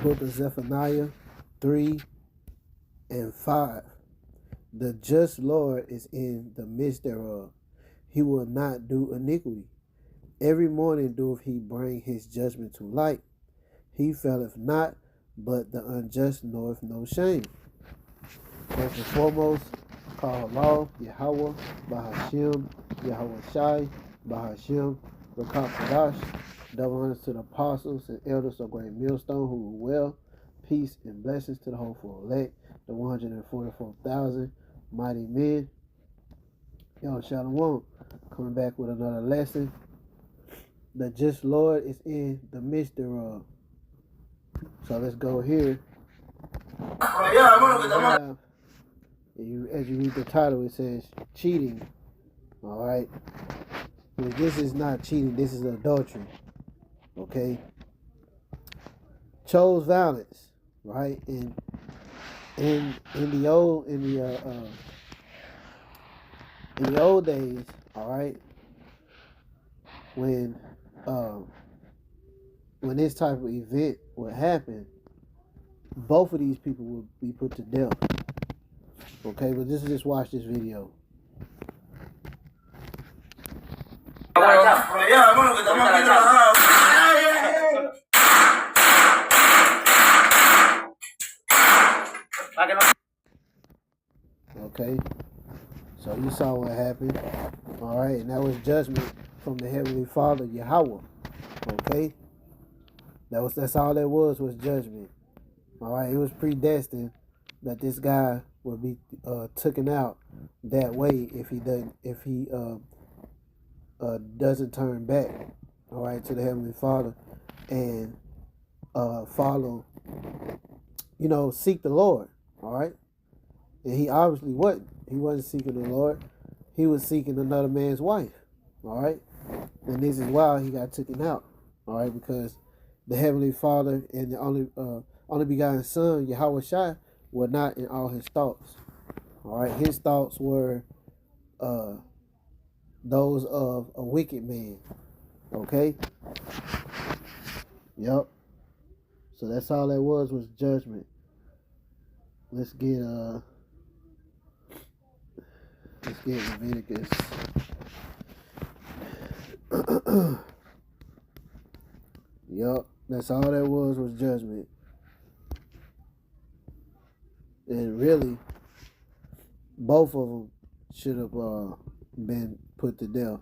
book of Zephaniah 3 and 5. The just Lord is in the midst thereof. He will not do iniquity. Every morning doeth he bring his judgment to light. He faileth not, but the unjust knoweth no shame. First and foremost, call law, Yahweh, Bahashem, Yahweh Shai, Bahashem, Rakam Kadash. Double honors to the apostles and elders of Great Millstone who rule well. Peace and blessings to the hopeful elect, the 144,000 mighty men. Yo, Shalom, coming back with another lesson. The just Lord is in the midst thereof. So let's go here. As you read the title, it says cheating. All right. Well, this is not cheating. This is adultery. Okay. Chose violence, right? And in the old days, all right, when this type of event would happen, both of these people would be put to death. Okay, but just watch this video. Okay, so you saw what happened. All right, and that was judgment from the Heavenly Father, Yahweh. Okay, that's all that was judgment. All right, it was predestined that this guy would be taken out that way if he doesn't turn back, all right, to the Heavenly Father and follow, seek the Lord, all right. And he obviously wasn't. He wasn't seeking the Lord. He was seeking another man's wife, all right. And this is why he got taken out, all right, because the Heavenly Father and the only begotten Son, Yahweh Shai, were not in all his thoughts. All right, his thoughts were those of a wicked man. Okay? Yep. So that's all that was judgment. Let's get Leviticus. Yep, that's all that was judgment. And really, both of them should have been put to death.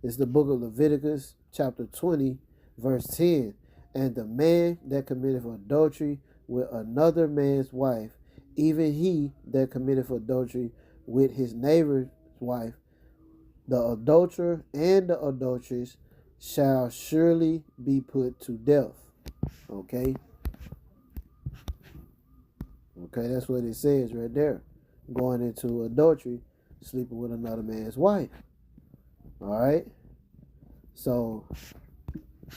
It's the book of Leviticus, chapter 20, verse 10. And the man that committeth adultery with another man's wife, even he that committeth adultery with his neighbor's wife, the adulterer and the adulteress shall surely be put to death. Okay? Okay, that's what it says right there. Going into adultery, sleeping with another man's wife. All right? So,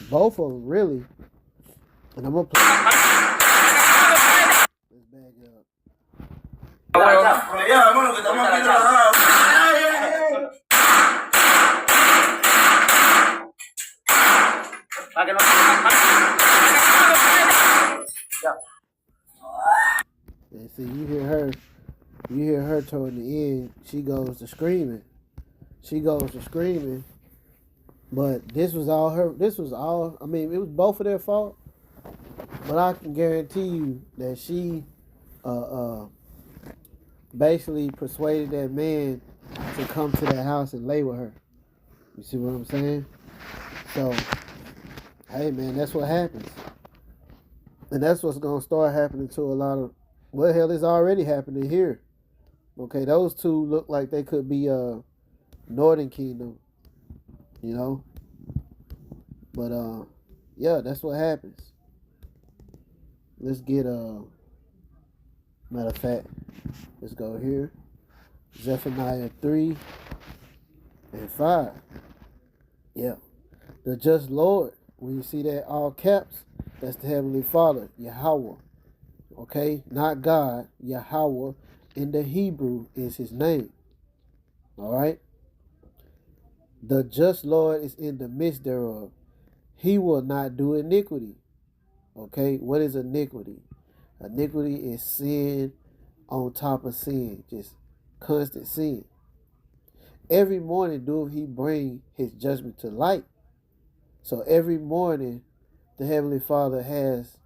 both of them really, and I'm going to play. Let's back it up. And see, you hear her toward the end, she goes to screaming. But this was all, I mean, it was both of their fault. But I can guarantee you that she basically persuaded that man to come to that house and lay with her. You see what I'm saying? So, hey man, that's what happens. And that's what's going to start happening to a lot of, well, hell, it's already happening here. Okay, those two look like they could be Northern Kingdom, But, yeah, that's what happens. Let's get, matter of fact, let's go here. Zephaniah 3 and 5. Yeah. The just Lord, when you see that all caps, that's the Heavenly Father, Yahweh. Okay? Not God, Yahweh. In the Hebrew is his name. All right? The just Lord is in the midst thereof. He will not do iniquity. Okay, what is iniquity? Iniquity is sin on top of sin, just constant sin. Every morning do he bring his judgment to light. So every morning the Heavenly Father has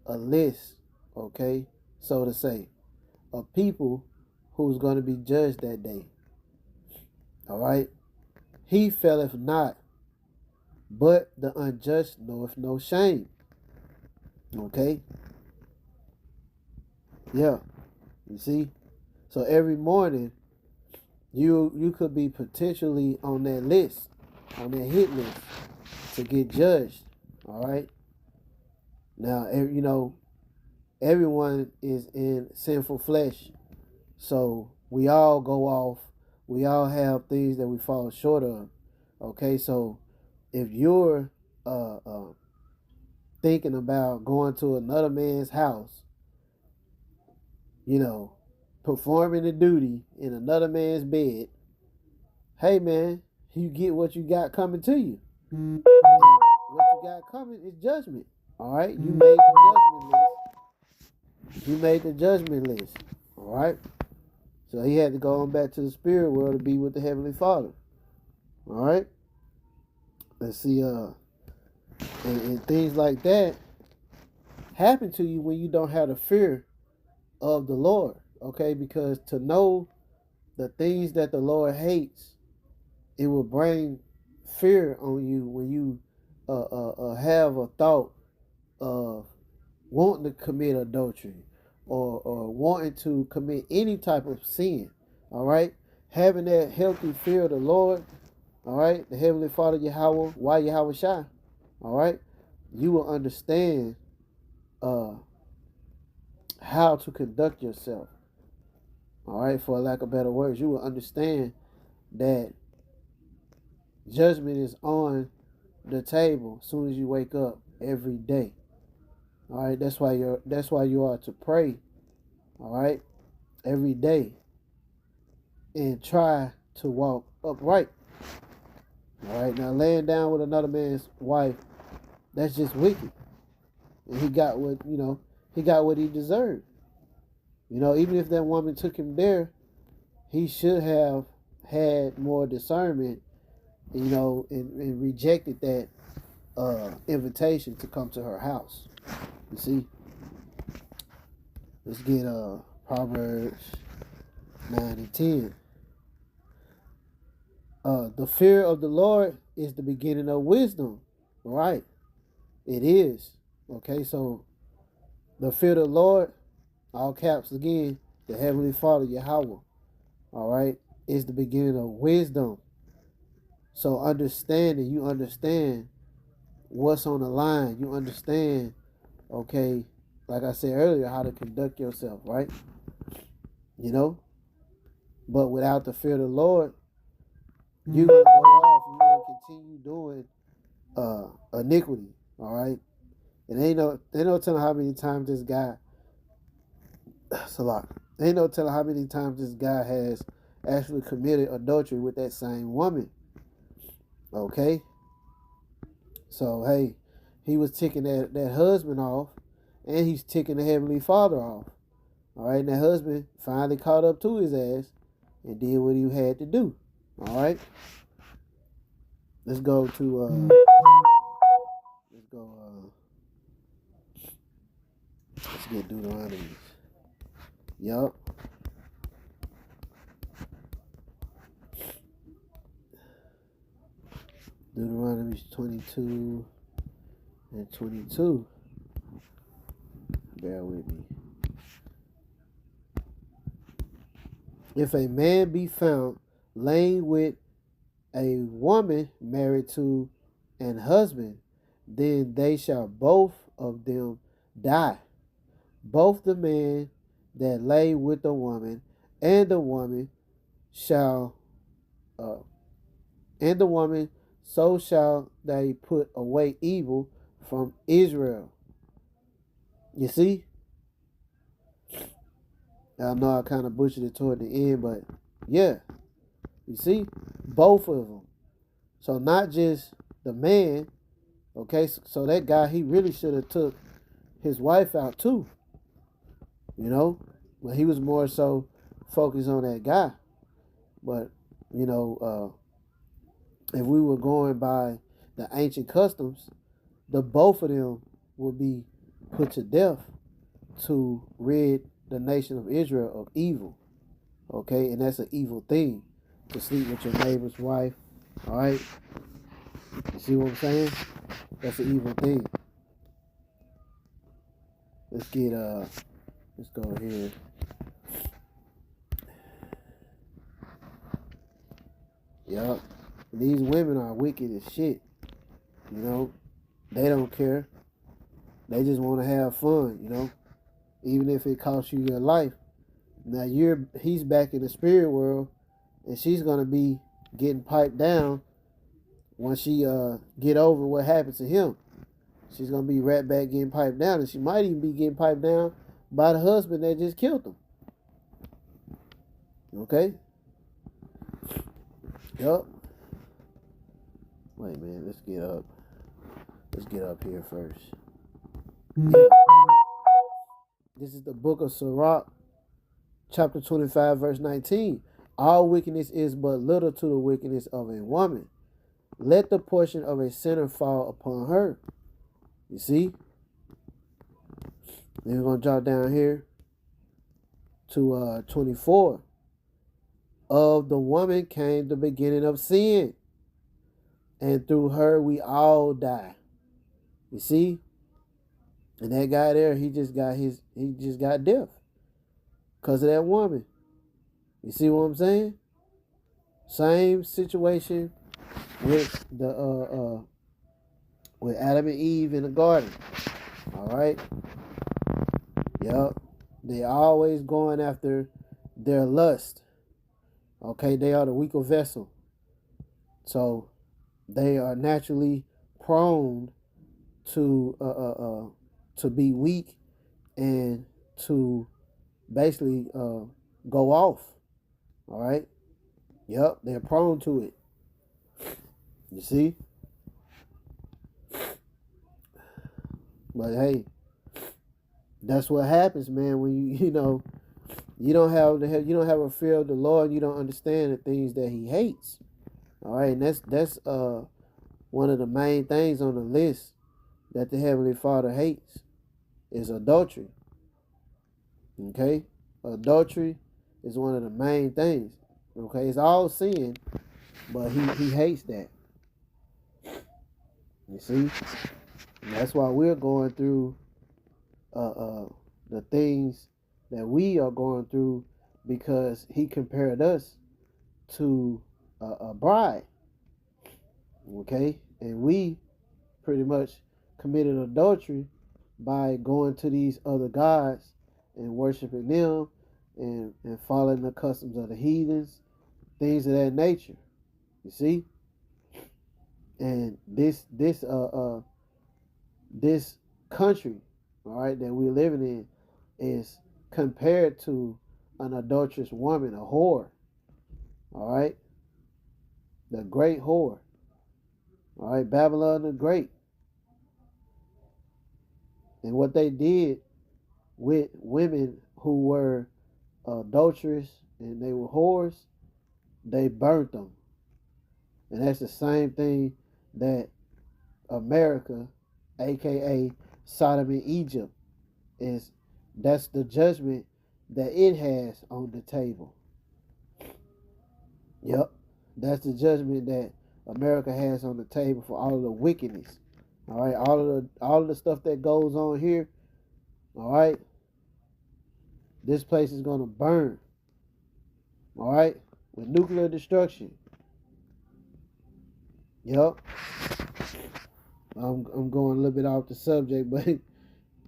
a list, okay, so to say, of people who's going to be judged that day. All right? He faileth not, but the unjust knoweth no shame. Okay? Yeah. You see? So every morning you could be potentially on that list, on that hit list to get judged. All right? Now, everyone is in sinful flesh. So we all go off. We all have things that we fall short of. Okay, so if you're thinking about going to another man's house, performing the duty in another man's bed, hey man, you get what you got coming to you. And what you got coming is judgment. All right, you made the judgment list. You made the judgment list. All right. So he had to go on back to the spirit world to be with the Heavenly Father. All right. Let's see. And things like that happen to you when you don't have the fear of the Lord. Okay, because to know the things that the Lord hates, it will bring fear on you when you have a thought of wanting to commit adultery or wanting to commit any type of sin. All right, having that healthy fear of the Lord. All right, the Heavenly Father Yahweh, why Yahweh Shai. All right, you will understand how to conduct yourself. All right, for lack of better words, you will understand that judgment is on the table as soon as you wake up every day. All right, that's why you are to pray. All right, every day, and try to walk upright. All right, now laying down with another man's wife, that's just wicked. And he got what he deserved. Even if that woman took him there, he should have had more discernment, and rejected that invitation to come to her house. You see? Let's get Proverbs 9 and 10. The fear of the Lord is the beginning of wisdom. Right. It is. Okay, so the fear of the Lord, all caps again, the Heavenly Father, Yahweh, all right, is the beginning of wisdom. So you understand what's on the line. You understand, okay, like I said earlier, how to conduct yourself, right? But without the fear of the Lord, you're going to go off. You're going to continue doing iniquity, all right? And ain't no telling how many times this guy, ain't no telling how many times this guy has actually committed adultery with that same woman. Okay? So, hey, he was ticking that husband off, and he's ticking the Heavenly Father off. All right? And that husband finally caught up to his ass and did what he had to do. All right? Let's go to, let's get Deuteronomy. Yup. Deuteronomy 22 and 22. Bear with me. If a man be found laying with a woman married to an husband, then they shall both of them die. Both the man that lay with the woman and the woman so shall they put away evil from Israel. You see? I know I kind of butchered it toward the end, but yeah. You see? Both of them. So not just the man, okay? So that guy, he really should have took his wife out too, you know. But he was more so focused on that guy. But, you know, if we were going by the ancient customs, the both of them would be put to death to rid the nation of Israel of evil. Okay, and that's an evil thing to sleep with your neighbor's wife. All right, you see what I'm saying? That's an evil thing. Let's go here. Yup. These women are wicked as shit. You know, they don't care. They just want to have fun. You know, even if it costs you your life. Now he's back in the spirit world, and she's gonna be getting piped down when she get over what happened to him. She's gonna be right back getting piped down, and she might even be getting piped down by the husband that just killed him. Okay. Yup. Wait, man. Let's get up. Let's get up here first. Yeah. This is the book of Sirach, chapter 25, verse 19. All wickedness is but little to the wickedness of a woman. Let the portion of a sinner fall upon her. You see? Then we're going to drop down here to 24. Of the woman came the beginning of sin, and through her we all die. You see? And that guy there, he just got death because of that woman. You see what I'm saying? Same situation with with Adam and Eve in the garden. All right. Yep. They always going after their lust. Okay, they are the weaker vessel. So they are naturally prone to be weak and to basically go off. All right. Yep, they're prone to it. You see? But hey, that's what happens, man, when you don't have a fear of the Lord, you don't understand the things that he hates. All right, and that's one of the main things on the list that the Heavenly Father hates is adultery. Okay? Adultery is one of the main things. Okay, it's all sin, but he hates that. You see? And that's why we're going through the things that we are going through, because he compared us to a bride. Okay? And we pretty much committed adultery by going to these other gods and worshiping them and following the customs of the heathens, things of that nature. You see? And this country, all right, that we're living in is compared to an adulterous woman, a whore. All right? The great whore. All right, Babylon the Great. And what they did with women who were adulterous and they were whores, they burnt them. And that's the same thing that America, aka Sodom and Egypt, that's the judgment that it has on the table. Yep. That's the judgment that America has on the table for all of the wickedness. All right, all of the stuff that goes on here. All right, this place is gonna burn. All right, with nuclear destruction. Yep. I'm going a little bit off the subject, but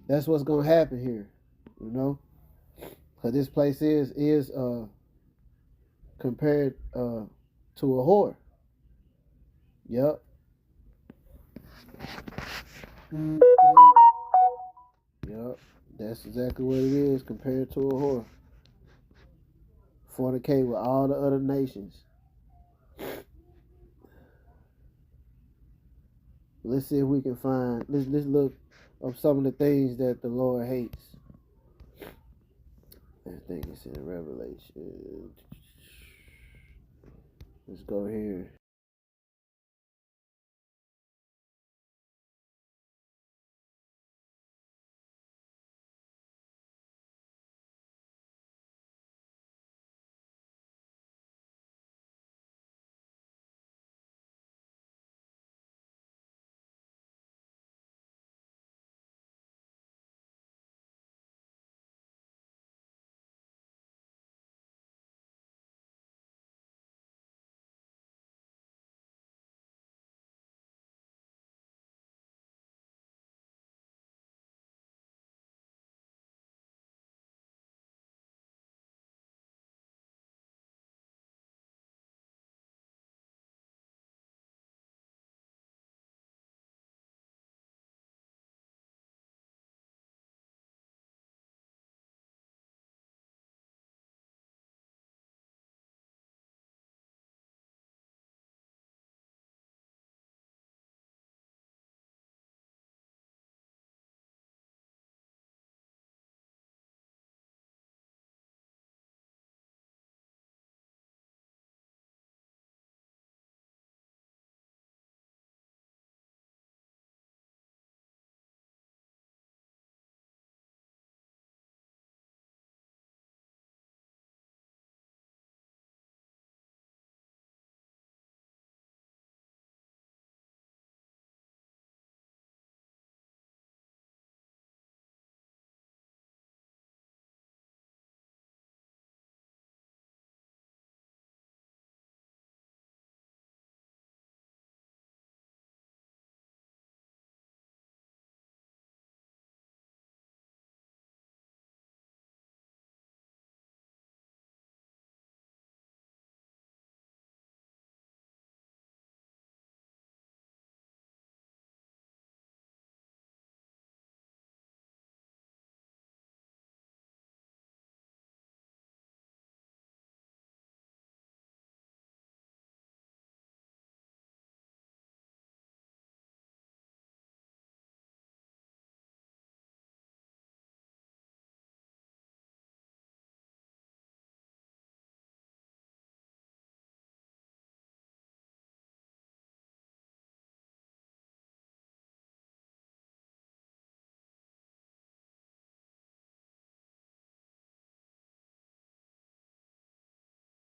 that's what's gonna happen here. You know, because this place is compared to a whore. Yep. Yep. That's exactly what it is, compared to a whore. Fornicate with all the other nations. Let's see if we can find. Let's look up some of the things that the Lord hates. I think it's in Revelation. Let's go here.